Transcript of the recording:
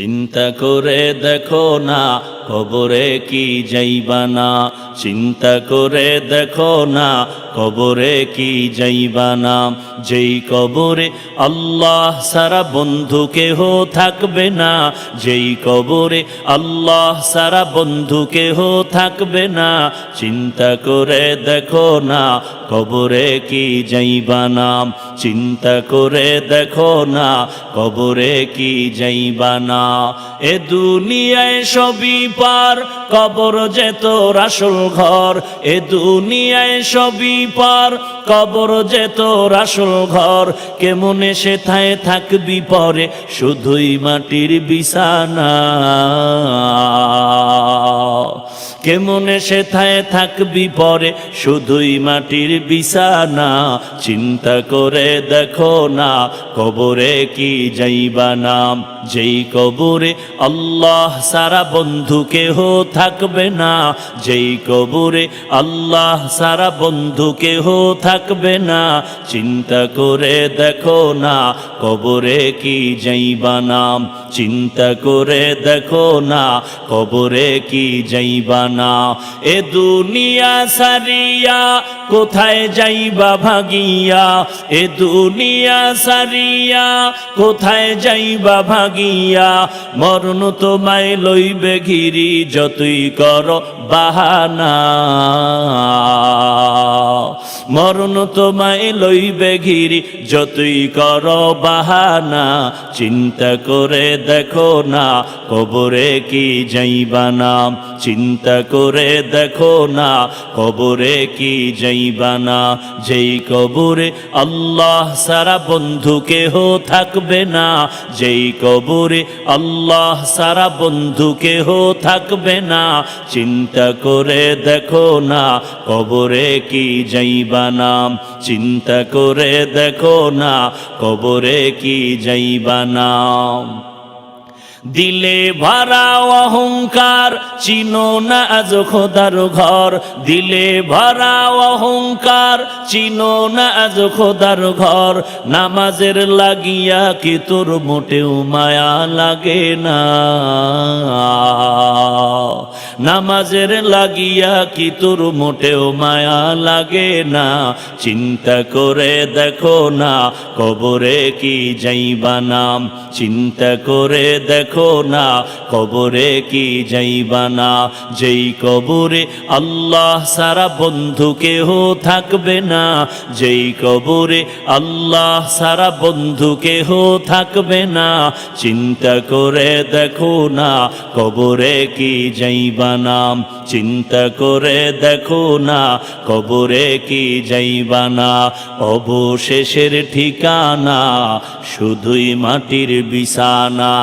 চিন্তা করে দেখো না কবরে কি যাইবা না, চিন্তা করে দেখো না কবরে কি যাইবা না। যেই কবরে আল্লাহ সারা বন্ধু কেহ থাকবে না, যেই কবরে আল্লাহ সারা বন্ধু কেহ থাকবে না। চিন্তা করে দেখো না কবরে কি যাইবা না, চিন্তা করে দেখো না কবরে কি যাইবা না। এ দুনিয়ায় সবই পার, কবর যে তোর আসল ঘর। এ দুনিয়ায় সবই পার, কবর যে তোর আসল ঘর। কেমনে সেথায় থাকবি পরে, শুধুই মাটির বিছানা। কেমনে সেথায় থাকবি পরে, শুধুই মাটির বিছানা। চিন্তা করে দেখো না কবরে কি যাইবা না, যেই কবরে আল্লাহ সারা বন্ধু কেহ থাকবে না, যেই কবরে আল্লাহ সারা বন্ধু কেহ থাকবে না। চিন্তা করে দেখো না কবরে কি যাইবা না, চিন্তা করে দেখো না কবরে কি যাইবা না। এ দুনিয়া সারিয়া কোথায় যাইবা ভাগিয়া, এ দুনিয়া সারিয়া কোথায় যাইবা ভাগিয়া। মরণ তোমায় লইবে ঘিরি, যতই করো বাহানা। মরণ তোমায় লইবে ঘিরি, যতই করো বাহানা। চিন্তা করে দেখো না কবরে কি যাইবা না, চিন্তা করে দেখো না কবরে কি যাইবা না। যেই কবরে আল্লাহ সারা বন্ধু কেহ থাকবে না, যেই কবরে আল্লাহ সারা বন্ধু কেহ থাকবে না। চিন্তা করে দেখো না কবরে কি যাইবা না, চিন্তা করে দেখো না কবরে কি যাইবা না। দিলে ভরা অহংকার, চিনো না আজ খোদার ঘর। দিলে ভরা অহংকার, চিনো না আজ খোদার ঘর। নামাজের লাগিয়া কি তোর মোটেও মায়া লাগে না, নামাজের লাগিয়া কি তোর মোটেও মায়া লাগে না। চিন্তা করে দেখো না কবরে কি যাইবা না, চিন্তা করে দেখো না কবরে কি যাইবা না। যেই কবরে আল্লাহ সারা বন্ধু কেহ থাকবে না, যেই কবরে আল্লাহ সারা বন্ধু কেহ থাকবে না। চিন্তা করে দেখো না কবরে কি যাইবা না, চিন্তা করে দেখো না কবরে কি যাইবা না। অবশেষের ঠিকানা শুধুই মাটির বিছানা।